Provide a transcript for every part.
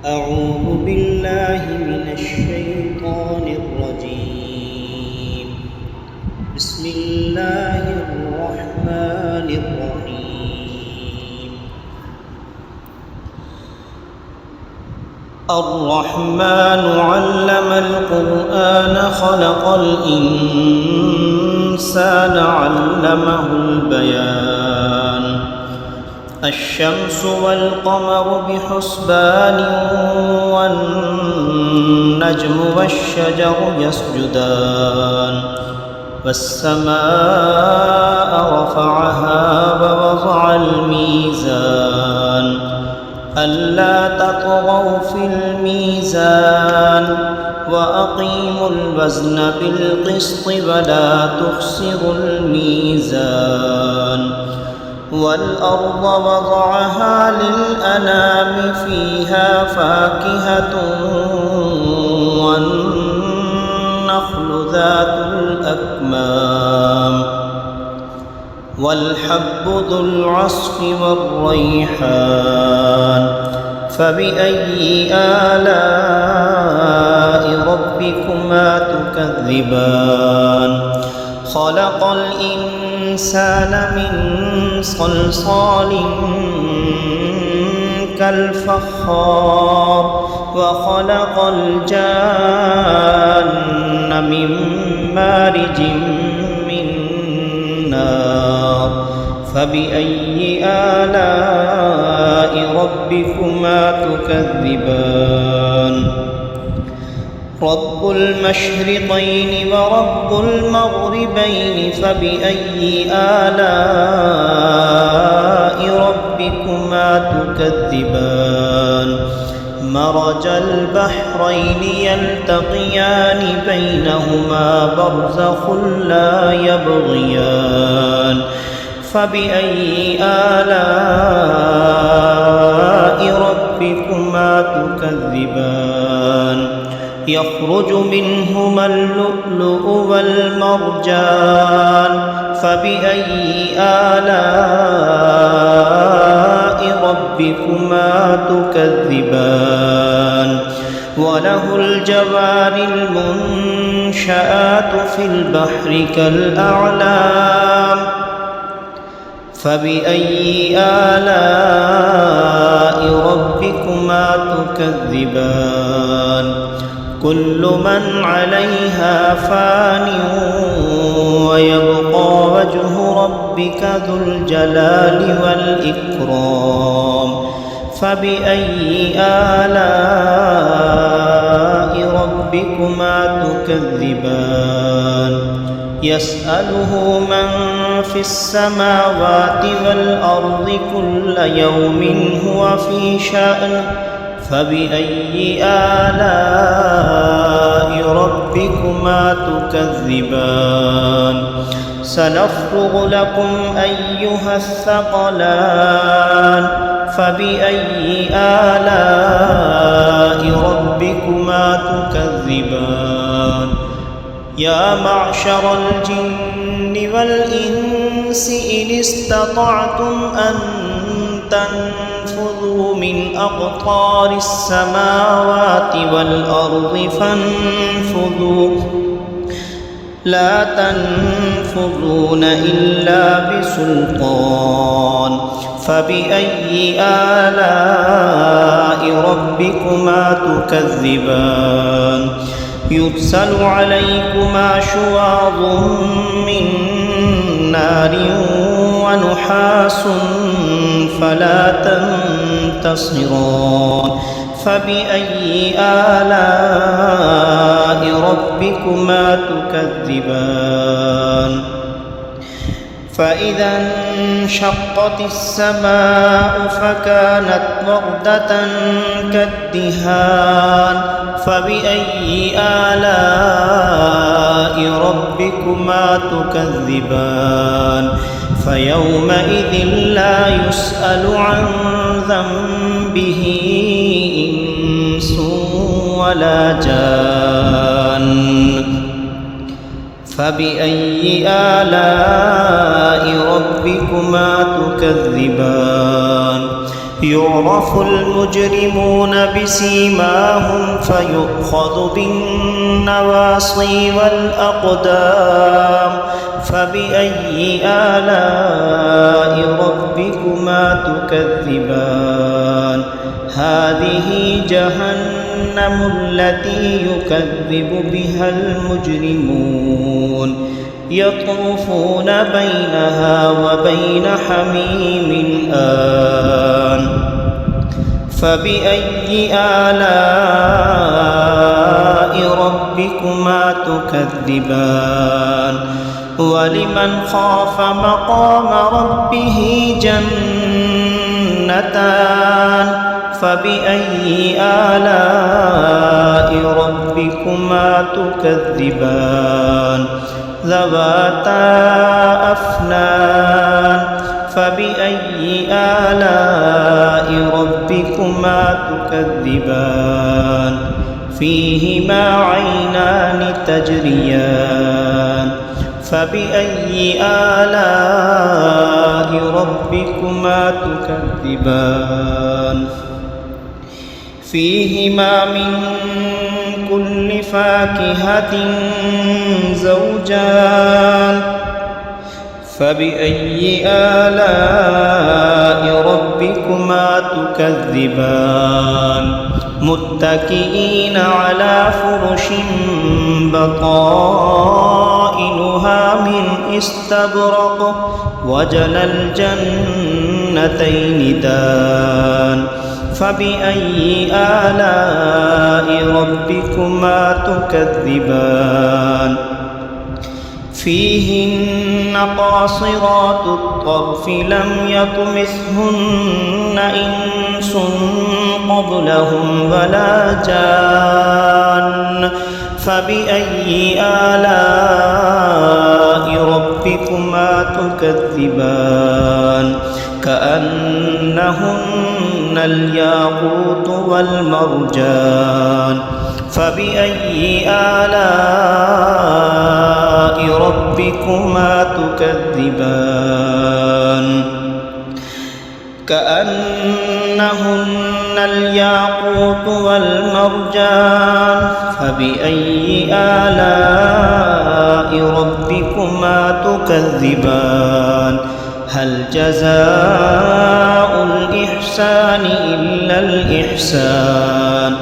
أعوذ بالله من الشيطان الرجيم. بسم الله الرحمن الرحيم. الرحمن علم القرآن خلق الإنسان علمه البيان. الشمس والقمر بحسبان والنجم والشجر يسجدان. والسماء رفعها ووضع الميزان ألا تطغوا في الميزان وأقيموا الوزن بالقسط ولا تخسروا الميزان. والأرض وضعها للأنام فيها فاكهة والنخل ذات الأكمام والحب ذو العصف والريحان. فبأي آلاء ربكما تكذبان؟ خلق الإنسان من صلصال كالفخار وخلق الجان من مارج من نار. فبأي آلاء ربكما تكذبان؟ رب المشرقين ورب المغربين فبأي آلاء ربكما تكذبان؟ مرج البحرين يلتقيان بينهما برزخ لا يبغيان. فبأي آلاء ربكما تكذبان؟ يخرج منهما اللؤلؤ والمرجان. فبأي آلاء ربكما تكذبان؟ وله الجوار المنشآت في البحر كالأعلام. فبأي آلاء ربكما تكذبان؟ كل من عليها فان ويبقى وجه ربك ذو الجلال والإكرام. فبأي آلاء ربكما تكذبان؟ يسأله من في السماوات والأرض كل يوم هو في شأن. فبأي آلاء ربكما تكذبان؟ سنفرغ لكم أيها الثقلان. فبأي آلاء ربكما تكذبان؟ يا معشر الجن والإنس إن استطعتم أن تنفذوا من أقطار السماوات والأرض فانفذوا لا تنفذون إلا بسلطان. فبأي آلاء ربكما تكذبان؟ يرسل عليكما شواظ من نار ونحاس فلا تنتصران. فبأي آلاء ربكما تكذبان؟ فإذا انشقت السماء فكانت وردة كالدهان. فبأي آلاء ربكما تكذبان؟ فيومئذ لا يسأل عن ذنبه إنس ولا جان. فبأي آلاء ربكما تكذبان؟ يعرف المجرمون بسيماهم فيؤخذ بالنواصي والأقدام فبأي آلاء ربكما تكذبان هذه جهنم التي يكذب بها المجرمون يطوفون بينها وبين حميم آن فبأي آلاء ربكما تكذبان ولمن خاف مقام ربه جنتان فبأي آلاء ربكما تكذبان ذواتا أفنان فبأي آلاء ربكما تكذبان فيهما عينان تجريان فبأي آلاء ربكما تكذبان فيهما من كل فاكهة زوجان فبأي آلاء ربكما تكذبان متكئين على فرش بطائنها من استبرق وجنى الجنتين دان فبأي آلاء ربكما تكذبان فيهن قاصرات الطرف لم يطمثهن إنس قبلهم ولا جان فبأي آلاء ربكما تكذبان كأنهن الياقوت والمرجان فبأي آلاء ربكما تكذبان كأنهن الياقوت والمرجان فبأي آلاء ربكما تكذبان هل جزاء الإحسان إلا الإحسان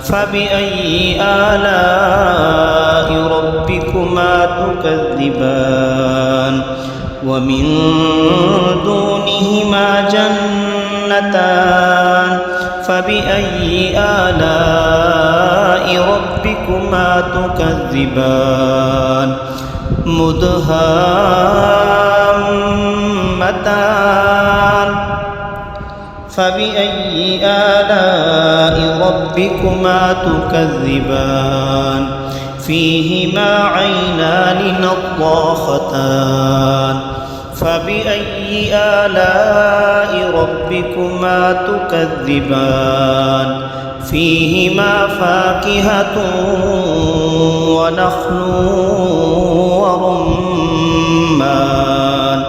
فبأي آلاء ربكما تكذبان ومن دونهما جنتان فبأي آلاء ربكما تكذبان مدهامتان فبأي آلاء ربكما تكذبان فيهما عينان نضاختان فبأي آلاء ربكما تكذبان فيهما فاكهة ونخل ورمان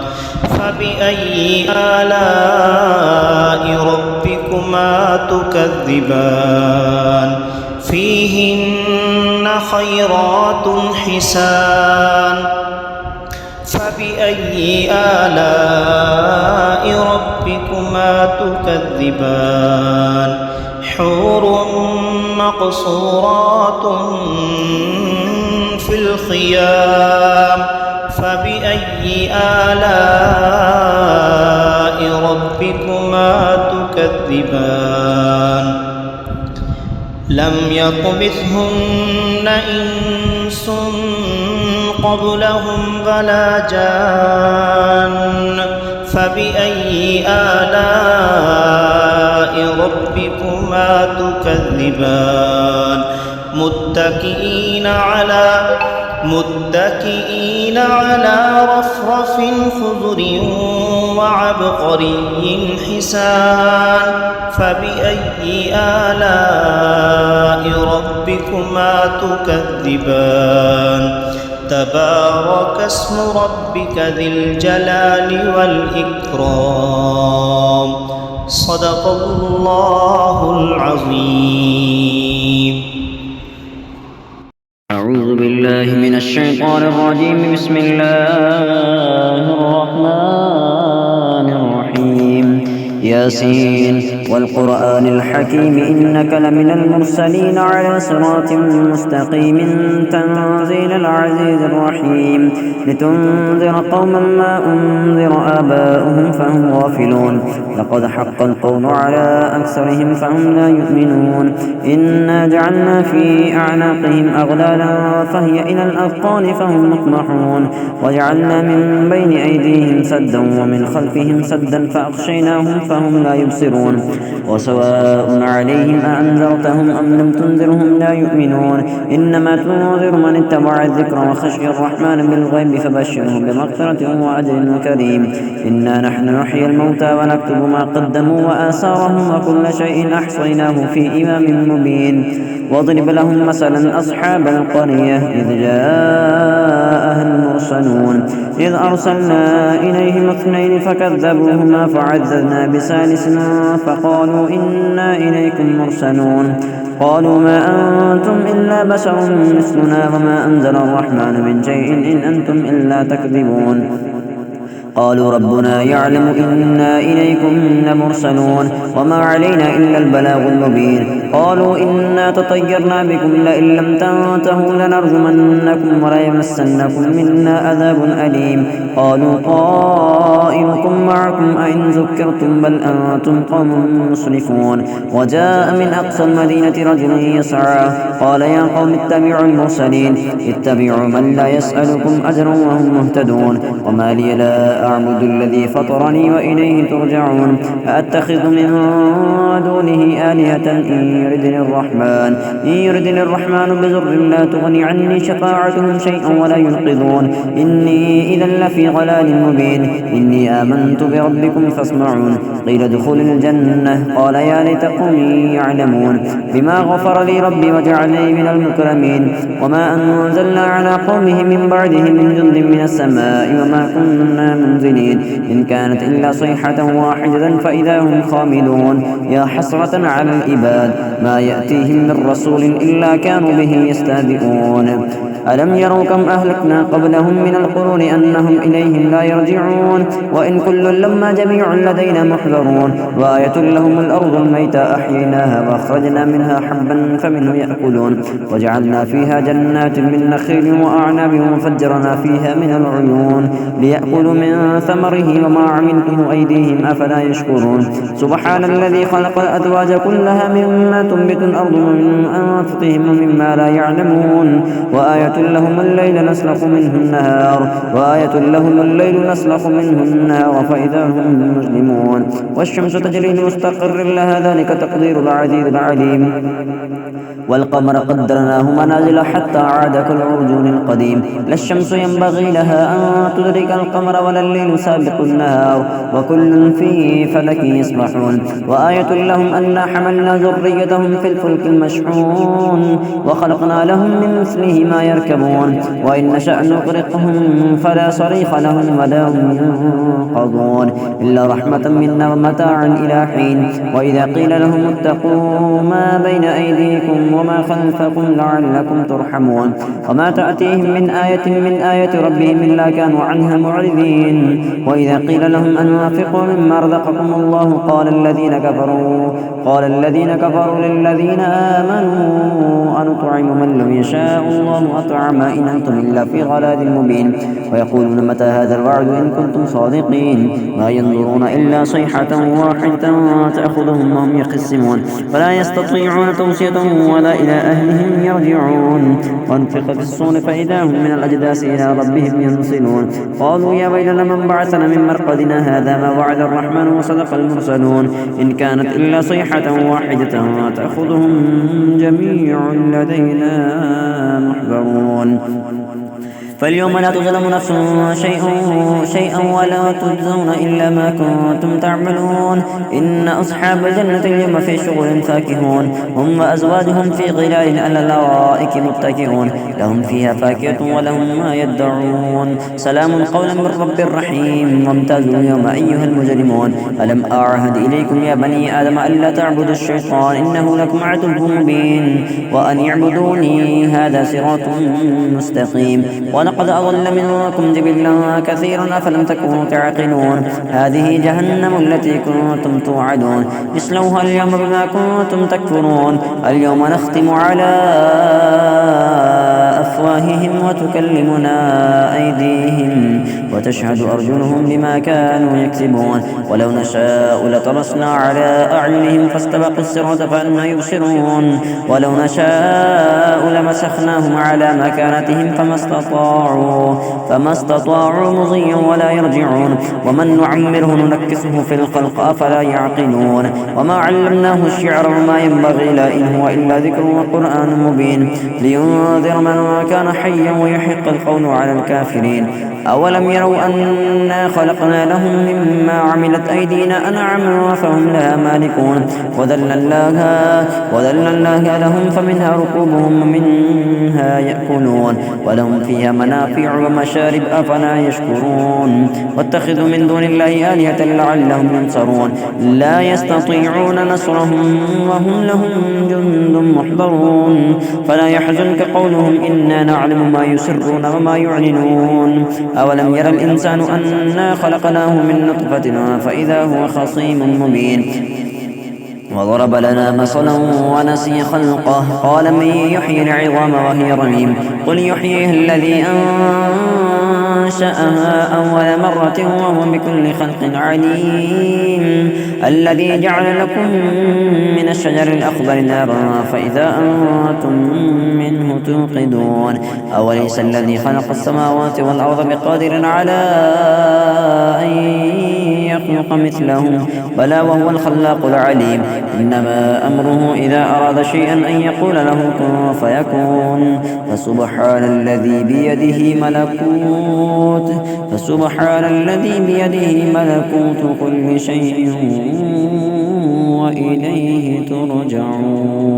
فبأي آلاء ربكما تكذبان فيهن خيرات حسان فبأي آلاء ربكما تكذبان حور مقصورات في الخيام فبأي آلاء ربكما تكذبان لم يطمثهن إنس قبلهم ولا جان فبأي آلاء ربكما تكذبان متكئين على رفرف خضر وعبقري حسان فبأي آلاء ربكما تكذبان تبارك اسم ربك ذي الجلال والإكرام صدق الله العظيم. أعوذ بالله من الشيطان الرجيم. بسم الله الرحمن الرحيم. ياسين والقرآن الحكيم إنك لمن المرسلين على صراط مستقيم تنزيل العزيز الرحيم لتنذر قوما ما أنذر آباؤهم فهم غافلون لقد حق القول على أكثرهم فهم لا يؤمنون إنا جعلنا في أعناقهم أغلالا فهي إلى الأذقان فهم مقمحون وجعلنا من بين أيديهم سدا ومن خلفهم سدا فأغشيناهم فهم لا يبصرون وسواء عليهم أأنذرتهم أم لم تنذرهم لا يؤمنون إنما تنذر من اتبع الذكر وخشي الرحمن بالغيب فبشره بمغفرة وأجر كريم. إنا نحن نحيي الموتى ونكتب ما قدموا وآثارهم وكل شيء أحصيناه في إمام مبين. واضرب لهم مثلا أصحاب القرية إذ جاءها المرسلون إذ أرسلنا إليهم اثنين فكذبوهما فعززنا بثالث فقالوا إنا إليكم مرسلون قالوا ما أنتم إلا بشر مثلنا وما أنزل الرحمن من شيء إن أنتم إلا تكذبون قالوا ربنا يعلم إنا إليكم لمرسلون وما علينا إلا البلاغ المبين قالوا إنا تطيرنا بكم لئن لم تنتهوا لنرجمنكم وليمسنكم منا عذاب أليم قالوا طائركم معكم أئن ذكرتم بل أنتم قوم مسرفون وجاء من أقصى المدينة رجل يسعى قال يا قوم اتبعوا المرسلين اتبعوا من لا يسألكم أجرا وهم مهتدون وما لي لا أعبد الذي فطرني وإليه ترجعون أأتخذ من دونه آلهة إن يردني الرحمن بضر لا تغني عني شفاعتهم شيئا ولا ينقذون إني إذا لفي ضلال مبين إني آمنت بربكم فاسمعون قيل ادخل الجنة قال يا ليت قومي يعلمون بما غفر لي ربي وجعلني من المكرمين وما أنزلنا على قومه من بعده من جند من السماء وما كنا منزلين إن كانت إلا صيحة واحدة فإذا هم خامدون يا حسرة على العباد ما يأتيهم من رسول إلا كانوا به يستهزئون ألم يروا كم أهلكنا قبلهم من القرون أنهم إليهم لا يرجعون وإن كل لما جميع لدينا محضرون وآية لهم الأرض الميتة أحييناها وأخرجنا منها حبا فمنه يأكلون وجعلنا فيها جنات من نخيل وأعناب وفجرنا فيها من العيون ليأكلوا من ثمره وما عملته أيديهم أفلا يشكرون سبحان الذي خلق الأزواج كلها مما تنبت الأرض ومن أنفسهم ومما لا يعلمون وآية لهم الليل نسلخ منه النهار فإذا هم مظلمون والشمس تجري لمستقر لها ذلك تقدير العزيز العليم والقمر قدرناه منازل حتى عاد كالعرجون القديم لا الشمس ينبغي لها أن تدرك القمر ولا الليل سابق النهار وكل في فلك يسبحون وآية لهم أنا حملنا ذريتهم في الفلك المشحون وخلقنا لهم من مثله ما يركبون وإن نشأ نغرقهم فلا صريخ لهم ولا هم ينقضون إلا رحمة منا ومتاعا إلى حين وإذا قيل لهم اتقوا ما بين أيديكم وما خلفكم لعلكم ترحمون وما تأتيهم من آية ربهم إلا كانوا عنها معرضين وإذا قيل لهم أنفقوا مما رزقكم الله قال الذين كفروا للذين آمنوا أنطعم من لم يشاء الله أطعما إن أنتم إلا في ضلال مبين ويقولون متى هذا الوعد إن كنتم صادقين ما ينظرون إلا صيحة واحدة تأخذهم وهم يخصمون فلا يستطيعون توصية ولا إلى أهلهم يرجعون وانفق في الصور فإذا هم من الأجداث إلى ربهم ينصلون قالوا يا ويلنا من بعثنا من مرقدنا هذا ما وعد الرحمن وصدق المرسلون إن كانت إلا صيحة واحدة تأخذهم جميع لدينا محضرون فاليوم لا تظلم نفس شيئا ولا تجزون إلا ما كنتم تعملون إن أصحاب الجنة اليوم في شغل فاكهون هم وأزواجهم في ظلال على الأرائك متكئون لهم فيها فاكهة ولهم ما يدعون سلام قولا من رب رحيم وامتازوا اليوم أيها المجرمون ألم أعهد إليكم يا بني آدم ألا تعبدوا الشيطان إنه لكم عدو مبين وأن اعبدوني هذا صراط مستقيم ولقد أضل منكم جبلا كثيرا أفلم تكونوا تعقلون هذه جهنم التي كنتم توعدون اصلوها اليوم بما كنتم تكفرون اليوم نختم على أفواههم وتكلمنا أيديهم وتشهد أرجلهم بما كانوا يكسبون ولو نشاء لطمسنا على أعينهم فاستبقوا الصراط فأنى يبصرون ولو نشاء لمسخناهم على مكانتهم فما استطاعوا مضيا ولا يرجعون ومن نعمره ننكسه في الخلق أفلا يعقلون وما علمناه الشعر وما ينبغي له إن هو إلا ذكر وقرآن مبين لينذر من كان حيا ويحق القول على الكافرين أولم يروا أنا خلقنا لهم مما عملت أيدينا أنعاما فهم لها مالكون وذللناها لهم فمنها ركوبهم ومنها يأكلون ولهم فيها منافع ومشارب أفلا يشكرون واتخذوا من دون الله آلهة لعلهم ينصرون لا يستطيعون نصرهم وهم لهم جند محضرون فلا يحزنك قولهم إنا نعلم ما يسرون وما يعلنون أولم ير الإنسان أنا خلقناه من نطفة فإذا هو خصيم مبين وضرب لنا مثلا ونسي خلقه قال من يحيي العظام وهي رميم قل يحييها الذي أنشأها أول مرة وهو بكل خلق عليم الذي جعل لكم من الشجر الأخضر نارا فإذا أنتم منه توقدون أوليس الذي خلق السماوات والأرض بقادر على أن يخلق مثلهم بلى وهو الخلاق العليم إنما أمره إذا أراد شيئا أن يقول له كن فيكون فسبحان الذي بيده ملكوت كل شيء وإليه ترجعون.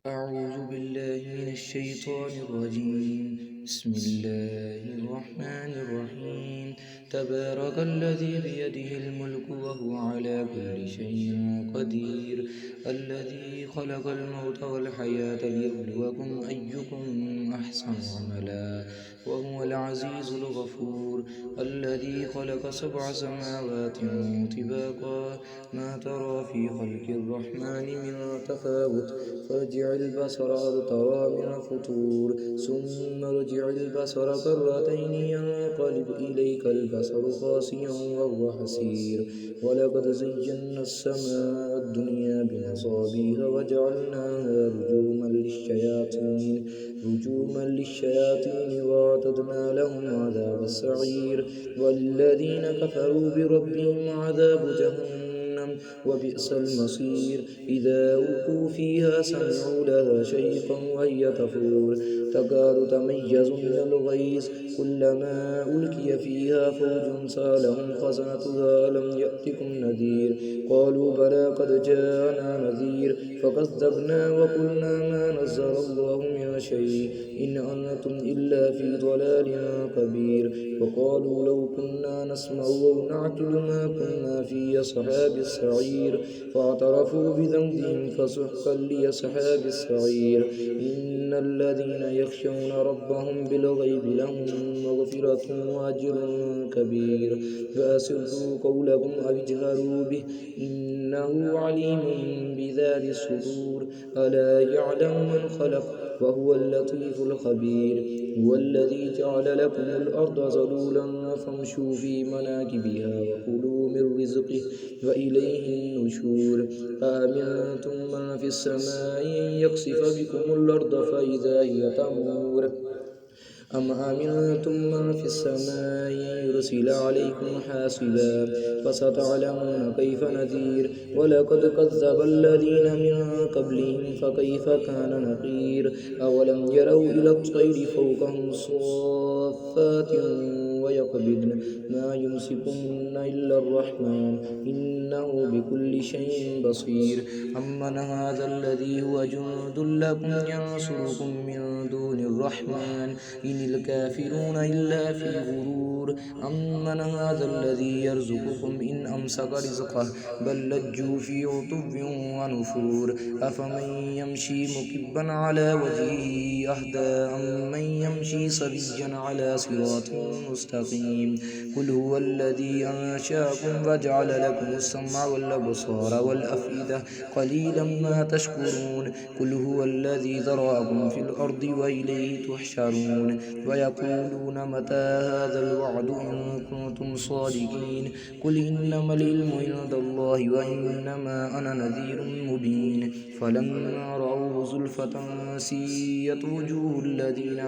أعوذ بالله من الشيطان الرجيم بسم الله الرحمن الرحيم تبارك الذي بيده الملك وهو على كل شيء قدير الذي خلق الموت والحياة ليبلوكم أيكم أحسن عملا وهو العزيز الغفور الذي خلق 7 سماوات طباقا ما ترى في خلق الرحمن من تفاوت فارجع البصر هل ترى من فطور ثم ارجع البصر كرتين ينقلب إليك البصر خاسئا وهو حسير ولقد زينا السماء الدنيا بمصابيح وجعلناها رجوما للشياطين وأعتدنا لهم عذاب السعير والذين كفروا بربهم عذاب جهنم وبئس المصير إذا ألقوا فيها سمعوا لها شهيقا وهي تفور تكاد تميز من الغيظ كلما ألقي فيها فوج سألهم خزنتها ألم يأتكم نذير قالوا بلى قد جاءنا نذير فكذبنا وقلنا ما نزل الله من شيء إن أنتم إلا في ضلال كبير وقالوا لو كنا نسمع أو نعقل ما كنا في أصحاب السعير فاعترفوا بذنبهم فسحقا لأصحاب السعير إن الذين يخشون ربهم بالغيب لهم مغفرة وأجر كبير فأسروا قولكم أو اجهروا به إنه عليم بذات الصدور ألا يعلم من خلق وهو اللطيف الخبير هو الذي جعل لكم الأرض ذلولا فامشوا في مناكبها وكلوا من رزقه وإليه النشور آمنتم من في السماء أن يخسف بكم الأرض فإذا هي تمور أم أمنتم من في السماء يرسل عليكم حاصبا فستعلمون كيف نذير ولقد كذب الذين من قبلهم فكيف كان نكير أولم يروا إلى الطير فوقهم صافات ويقبضن ما يمسكن إلا الرحمن إنه بكل شيء بصير أمن هذا الذي هو جند لكم ينصركم من دون الرحمن إن الكافرون إلا في غرور أمن هذا الذي يرزقكم إن أمسك رزقه بل لجوا في عتو ونفور أفمن يمشي مكبا على وجهه أهدى أمن يمشي سويا على صراط مستقيم قل هو الذي أنشأكم وجعل لكم السمع والأبصار والأفئدة قليلا ما تشكرون قل هو الذي ذرأكم في الأرض وإليه تحشرون ويقولون متى هذا الوعد إن كنتم صادقين قل إنما العلم عند الله وإنما أنا نذير مبين فلما رأوه زلفة سيئت وجوه الذين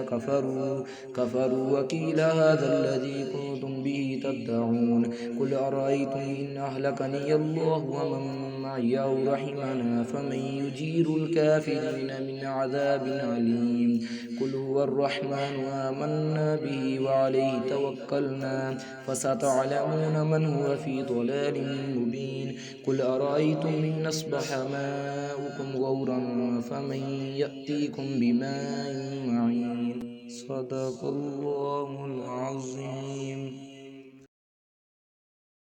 كفروا وقيل هذا الذي كنتم به تدعون قل أرأيتم إن أهلكني الله ومن معي أو رحمنا فمن يجير الكافرين من عذاب أليم قل هو الرحمن آمنا به وعليه توكلنا فستعلمون من هو في ضلال مبين قل أرأيتم إن أصبح ماؤكم غورا فمن يأتيكم بماء معين صدق الله العظيم.